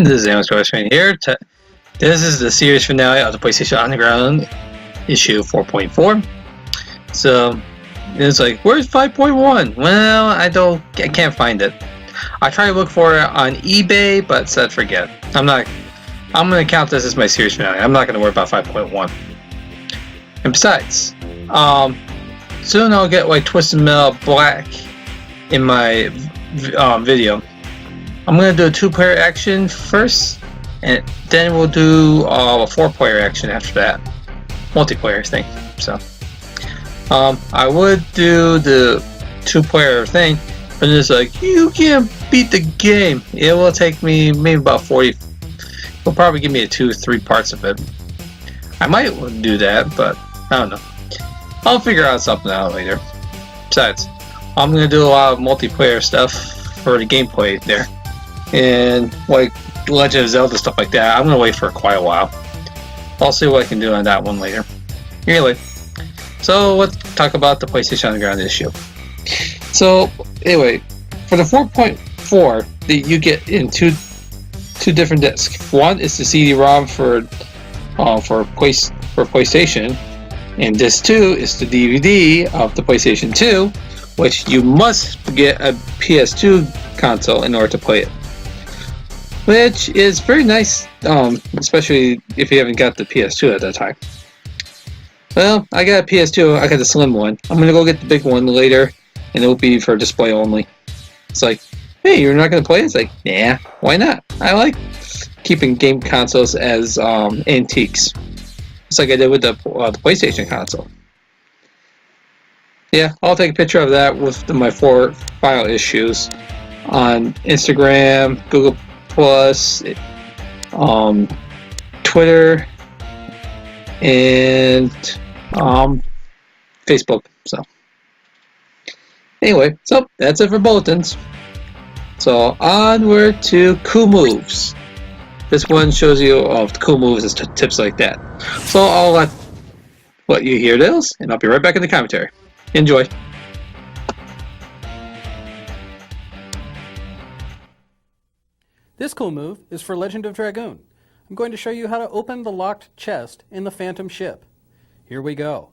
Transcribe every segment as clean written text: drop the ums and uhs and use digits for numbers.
This is AlanStarWarsFan here. This is the series finale of the PlayStation Underground issue 4.4. So it's like, where's 5.1? Well, I can't find it. I tried to look for it on eBay, but said forget. I'm gonna count this as my series finale. I'm not gonna worry about 5.1. And besides, soon I'll get like Twisted Metal Black in my video. I'm gonna do a 2-player action first, and then we'll do a 4-player action after that, multiplayer thing. So, I would do the 2-player thing, but it's like you can't beat the game. It will take me maybe about 40. It'll probably give me 2-3 parts of it. I might do that, but I don't know. I'll figure out something out later. Besides, I'm gonna do a lot of multiplayer stuff for the gameplay there. And like Legend of Zelda stuff like that, I'm gonna wait for quite a while. I'll see what I can do on that one later. Anyway, so let's talk about the PlayStation Underground issue. So anyway, for the 4.4, you get in two different discs. One is the CD-ROM for PlayStation, and disc 2 is the DVD of the PlayStation 2, which you must get a PS2 console in order to play it. Which is very nice, especially if you haven't got the PS2 at that time. Well, I got a PS2, I got the slim one. I'm gonna go get the big one later, and it'll be for display only. It's like, hey, you're not gonna play it? It's like, nah, why not? I like keeping game consoles as antiques. It's like I did with the PlayStation console. Yeah, I'll take a picture of that with my 4 file issues on Instagram, Google Plus, Twitter, and Facebook. So anyway, so that's it for bulletins. So onward to cool moves. This one shows you cool moves and tips like that. So I'll let you hear those, and I'll be right back in the commentary. Enjoy. This cool move is for Legend of Dragoon. I'm going to show you how to open the locked chest in the Phantom ship. Here we go.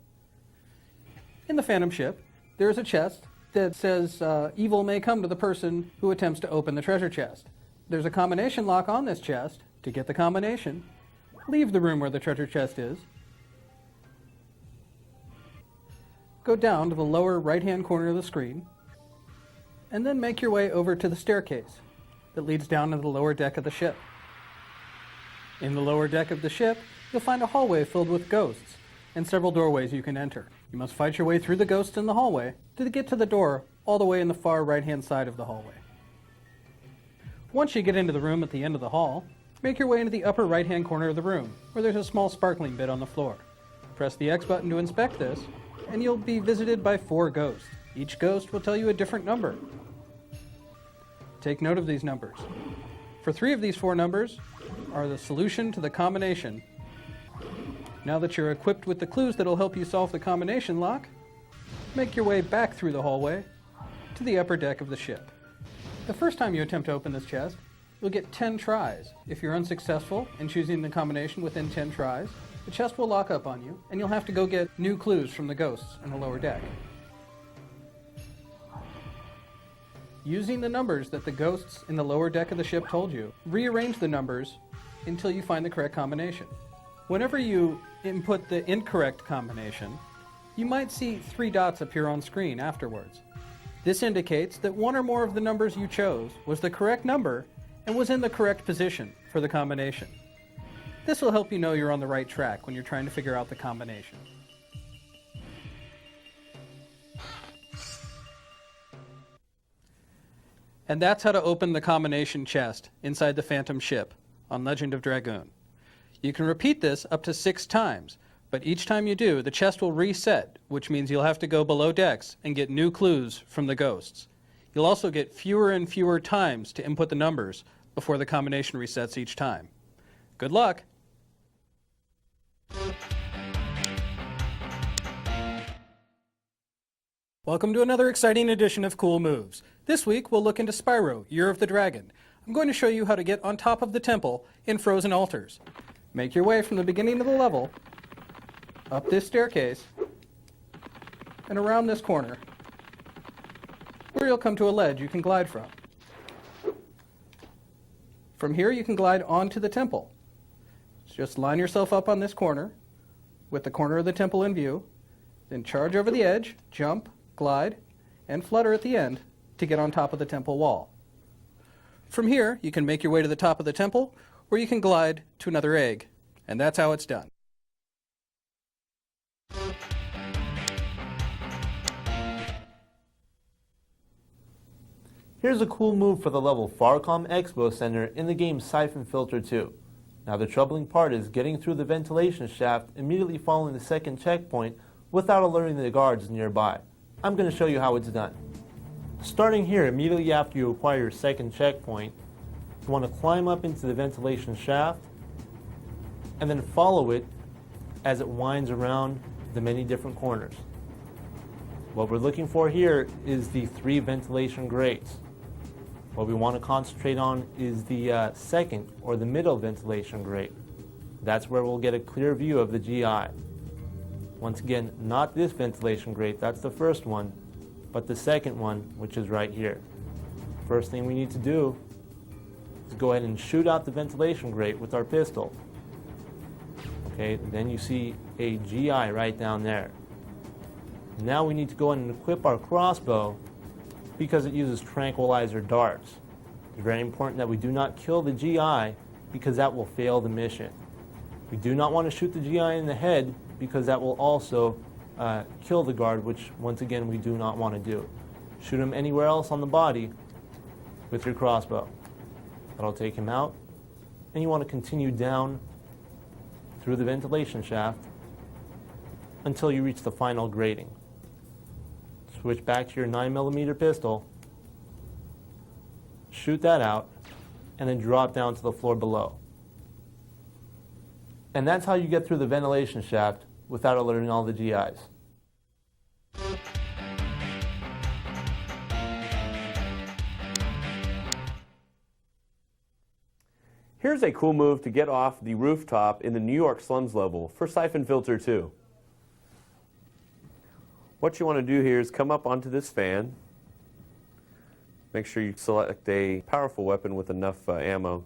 In the Phantom ship, there is a chest that says evil may come to the person who attempts to open the treasure chest. There's a combination lock on this chest. To get the combination, leave the room where the treasure chest is. Go down to the lower right-hand corner of the screen, and then make your way over to the staircase that leads down to the lower deck of the ship. In the lower deck of the ship, you'll find a hallway filled with ghosts and several doorways you can enter. You must fight your way through the ghosts in the hallway to get to the door all the way in the far right-hand side of the hallway. Once you get into the room at the end of the hall, make your way into the upper right-hand corner of the room, where there's a small sparkling bit on the floor. Press the X button to inspect this, and you'll be visited by 4 ghosts. Each ghost will tell you a different number. Take note of these numbers. For 3 of these 4 numbers are the solution to the combination. Now that you're equipped with the clues that'll help you solve the combination lock, make your way back through the hallway to the upper deck of the ship. The first time you attempt to open this chest, you'll get 10 tries. If you're unsuccessful in choosing the combination within 10 tries, the chest will lock up on you, and you'll have to go get new clues from the ghosts in the lower deck. Using the numbers that the ghosts in the lower deck of the ship told you, rearrange the numbers until you find the correct combination. Whenever you input the incorrect combination, you might see 3 dots appear on screen afterwards. This indicates that one or more of the numbers you chose was the correct number and was in the correct position for the combination. This will help you know you're on the right track when you're trying to figure out the combination. And that's how to open the combination chest inside the Phantom ship on Legend of Dragoon. You can repeat this up to 6 times, but each time you do, the chest will reset, which means you'll have to go below decks and get new clues from the ghosts. You'll also get fewer and fewer times to input the numbers before the combination resets each time. Good luck! Welcome to another exciting edition of Cool Moves. This week we'll look into Spyro, Year of the Dragon, I'm going to show you how to get on top of the temple in Frozen Altars. Make your way from the beginning of the level, up this staircase, and around this corner, where you'll come to a ledge you can glide from. From here you can glide onto the temple. Just line yourself up on this corner, with the corner of the temple in view, then charge over the edge, jump, glide, and flutter at the end to get on top of the temple wall. From here, you can make your way to the top of the temple, or you can glide to another egg, and that's how it's done. Here's a cool move for the level Farcom Expo Center in the game Siphon Filter 2. Now the troubling part is getting through the ventilation shaft immediately following the second checkpoint without alerting the guards nearby. I'm going to show you how it's done. Starting here immediately after you acquire your second checkpoint, you want to climb up into the ventilation shaft and then follow it as it winds around the many different corners. What we're looking for here is the 3 ventilation grates. What we want to concentrate on is the second or the middle ventilation grate. That's where we'll get a clear view of the GI. Once again, not this ventilation grate, that's the first one, but the second one, which is right here. First thing we need to do is go ahead and shoot out the ventilation grate with our pistol. Okay, then you see a GI right down there. Now we need to go in and equip our crossbow because it uses tranquilizer darts. It's very important that we do not kill the GI because that will fail the mission. We do not want to shoot the GI in the head because that will also kill the guard, which once again we do not want to do. Shoot him anywhere else on the body with your crossbow. That'll take him out, and you want to continue down through the ventilation shaft until you reach the final grating. Switch back to your 9mm pistol, shoot that out, and then drop down to the floor below. And that's how you get through the ventilation shaft without alerting all the GIs. Here's a cool move to get off the rooftop in the New York slums level for Siphon Filter 2. What you want to do here is come up onto this fan. Make sure you select a powerful weapon with enough ammo.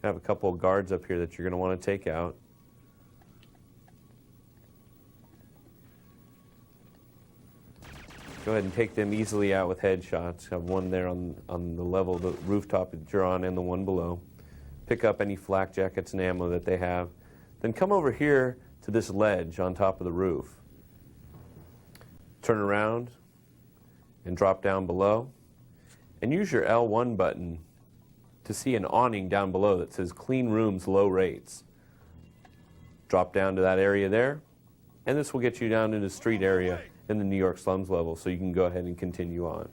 You have a couple of guards up here that you're going to want to take out. Go ahead and take them easily out with headshots. Have one there on the level, the rooftop that you're on, and the one below. Pick up any flak jackets and ammo that they have. Then come over here to this ledge on top of the roof. Turn around and drop down below. And use your L1 button to see an awning down below that says Clean Rooms, Low Rates. Drop down to that area there, and this will get you down into the street area in the New York slums level, so you can go ahead and continue on.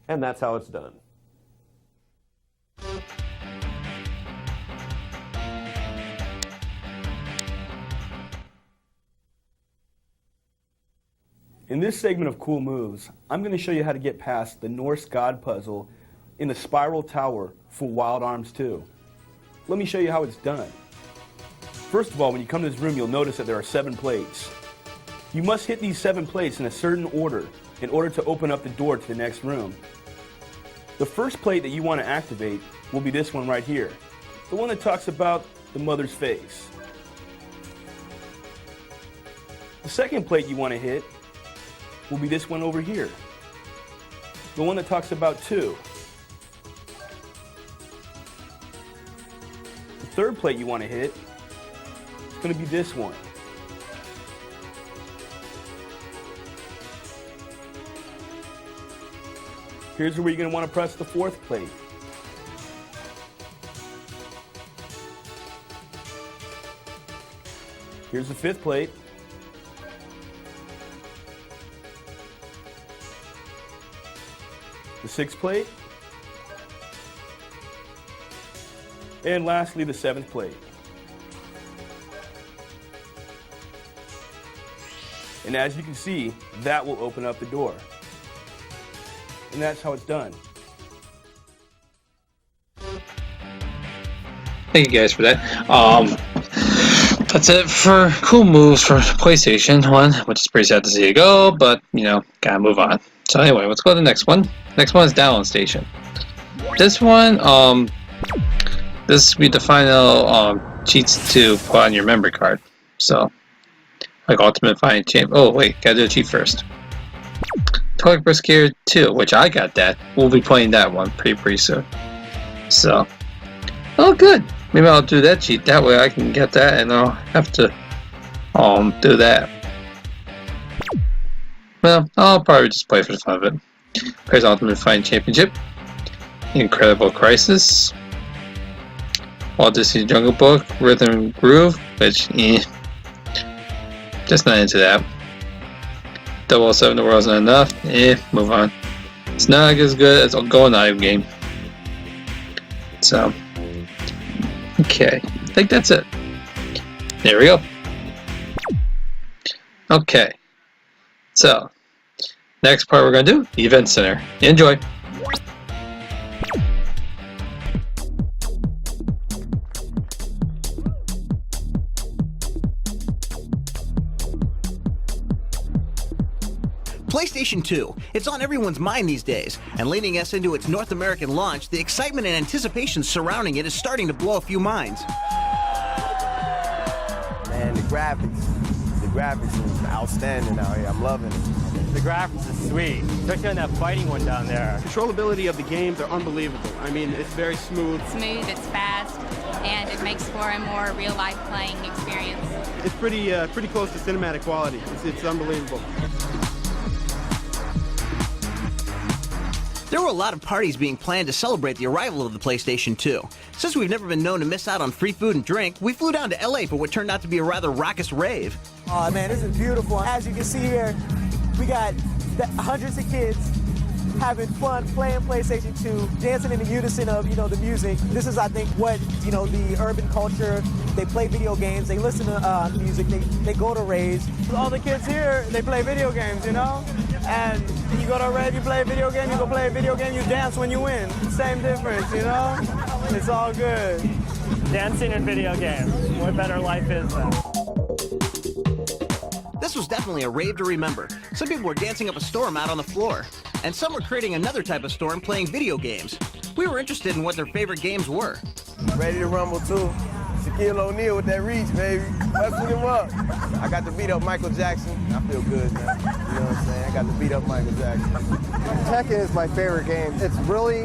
And that's how it's done. In this segment of Cool Moves, I'm going to show you how to get past the Norse God puzzle in the Spiral Tower for Wild Arms 2. Let me show you how it's done. First of all, when you come to this room, you'll notice that there are 7 plates. You must hit these 7 plates in a certain order in order to open up the door to the next room. The first plate that you want to activate will be this one right here, the one that talks about the mother's face. The second plate you want to hit will be this one over here, the one that talks about 2. The third plate you want to hit is going to be this one. Here's where you're going to want to press the 4th plate. Here's the 5th plate. The 6th plate. And lastly, the 7th plate. And as you can see, that will open up the door. And that's how it's done. Thank you guys for that. That's it for cool moves for PlayStation 1, which is pretty sad to see it go, but, you know, gotta move on. So anyway, let's go to the next one. Next one is Download Station. This one, this will be the final cheats to put on your memory card. So, like Ultimate Fighting Champ. Oh wait, gotta do a cheat first. Toilet Burst Gear 2, which I got that. We'll be playing that one pretty soon. So, oh good. Maybe I'll do that cheat. That way I can get that, and I'll have to do that. Well, I'll probably just play for the fun of it. There's Ultimate Fighting Championship. Incredible Crisis. Walt Disney Jungle Book, Rhythm and Groove, which, just not into that. 007 The World's Not Enough, move on. It's not as good as a Golden Eye game. So, okay, I think that's it. There we go. Okay, so, next part we're going to do, the Event Center. Enjoy. PlayStation 2. It's on everyone's mind these days, and leading us into its North American launch, the excitement and anticipation surrounding it is starting to blow a few minds. Man, the graphics is outstanding out here. I'm loving it. The graphics is sweet, especially on that fighting one down there. Controllability of the games are unbelievable. I mean, it's very smooth. Smooth, it's fast, and it makes for a more real-life playing experience. It's pretty close to cinematic quality. It's unbelievable. There were a lot of parties being planned to celebrate the arrival of the PlayStation 2. Since we've never been known to miss out on free food and drink, we flew down to LA for what turned out to be a rather raucous rave. Oh man, this is beautiful. As you can see here, we got hundreds of kids having fun playing PlayStation 2, dancing in the unison of, the music. This is, I think, what, the urban culture, they play video games, they listen to music, they go to raves. All the kids here, they play video games, And you go to a rave, you play a video game, you go play a video game, you dance when you win. Same difference, It's all good. Dancing in video games. What better life is that? This was definitely a rave to remember. Some people were dancing up a storm out on the floor, and some were creating another type of storm playing video games. We were interested in what their favorite games were. Ready to rumble too. Shaquille O'Neal with that reach, baby. Busting him up. I got to beat up Michael Jackson. I feel good, man. You know what I'm saying? I got to beat up Michael Jackson. Tekken is my favorite game. It's really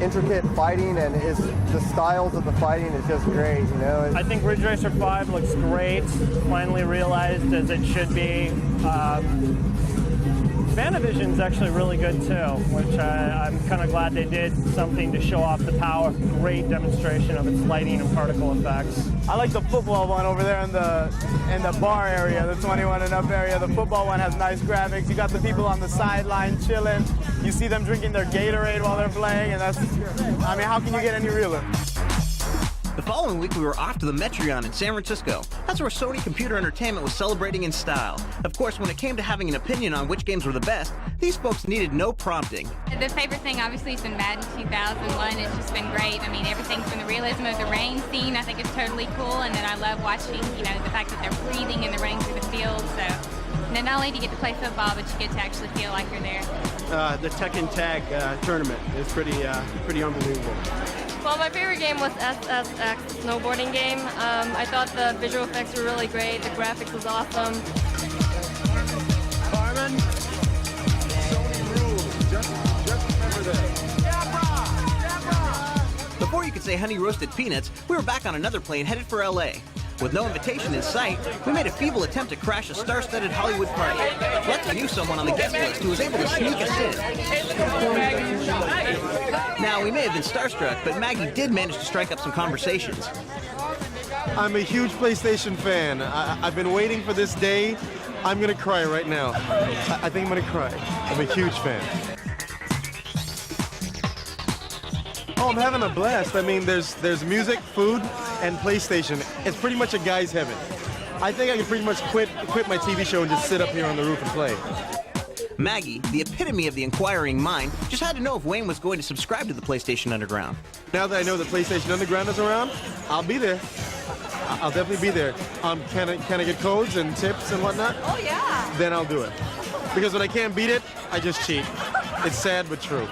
intricate fighting, and the styles of the fighting is just great, I think Ridge Racer 5 looks great. Finally realized as it should be. Vanavision's actually really good too, which I'm kind of glad they did something to show off the power. Great demonstration of its lighting and particle effects. I like the football one over there in the bar area, the 21 and up area. The football one has nice graphics. You got the people on the sideline chilling. You see them drinking their Gatorade while they're playing, and how can you get any realer? The following week, we were off to the Metreon in San Francisco. That's where Sony Computer Entertainment was celebrating in style. Of course, when it came to having an opinion on which games were the best, these folks needed no prompting. The favorite thing, obviously, has been Madden 2001. It's just been great. I mean, everything from the realism of the rain scene, I think is totally cool. And then I love watching, the fact that they're breathing in the rain through the field. So, and then not only do you get to play football, but you get to actually feel like you're there. The Tekken Tag tournament is pretty unbelievable. Well, my favorite game was SSX snowboarding game. I thought the visual effects were really great. The graphics was awesome. Carmen, Sony rules. Just remember this. Before you could say honey roasted peanuts, we were back on another plane headed for LA. With no invitation in sight, we made a feeble attempt to crash a star-studded Hollywood party. Luckily, knew someone on the guest list who was able to sneak us in. Now, we may have been starstruck, but Maggie did manage to strike up some conversations. I'm a huge PlayStation fan. I've been waiting for this day. I'm gonna cry right now. I think I'm gonna cry. I'm a huge fan. Oh, I'm having a blast. I mean, there's music, food, and PlayStation. It's pretty much a guy's heaven. I think I can pretty much quit my TV show and just sit up here on the roof and play. Maggie, the epitome of the inquiring mind, just had to know if Wayne was going to subscribe to the PlayStation Underground. Now that I know the PlayStation Underground is around, I'll be there. I'll definitely be there. Can I get codes and tips and whatnot? Oh, yeah. Then I'll do it. Because when I can't beat it, I just cheat. It's sad but true.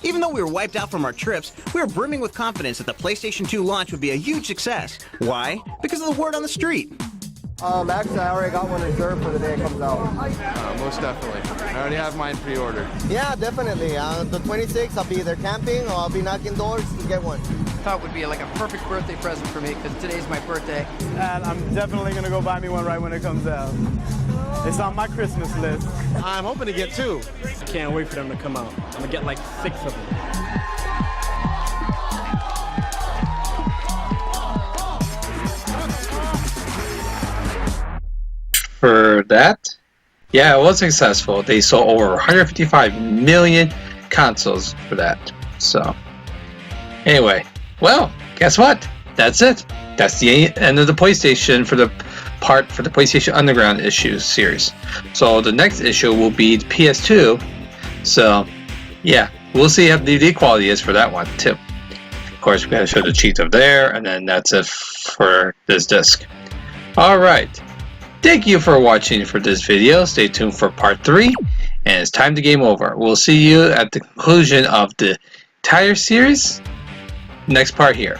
Even though we were wiped out from our trips, we were brimming with confidence that the PlayStation 2 launch would be a huge success. Why? Because of the word on the street. Actually, I already got one reserved for the day it comes out. Most definitely. I already have mine pre-ordered. Yeah, definitely. The 26th, I'll be either camping or I'll be knocking doors to get one. Thought would be like a perfect birthday present for me because today's my birthday. And I'm definitely gonna go buy me one right when it comes out. It's on my Christmas list. I'm hoping to get 2. I can't wait for them to come out. I'm gonna get like 6 of them. For that, yeah, it was successful. They sold over 155 million consoles for that. So, anyway, well, guess what? That's it. That's the end of the PlayStation for the PlayStation Underground issues series. So the next issue will be the PS2. So, yeah, we'll see how the quality is for that one too. Of course, we gotta show the cheat of there, and then that's it for this disc. All right. Thank you for watching for this video. Stay tuned for part 3, and it's time to game over. We'll see you at the conclusion of the entire series next part here.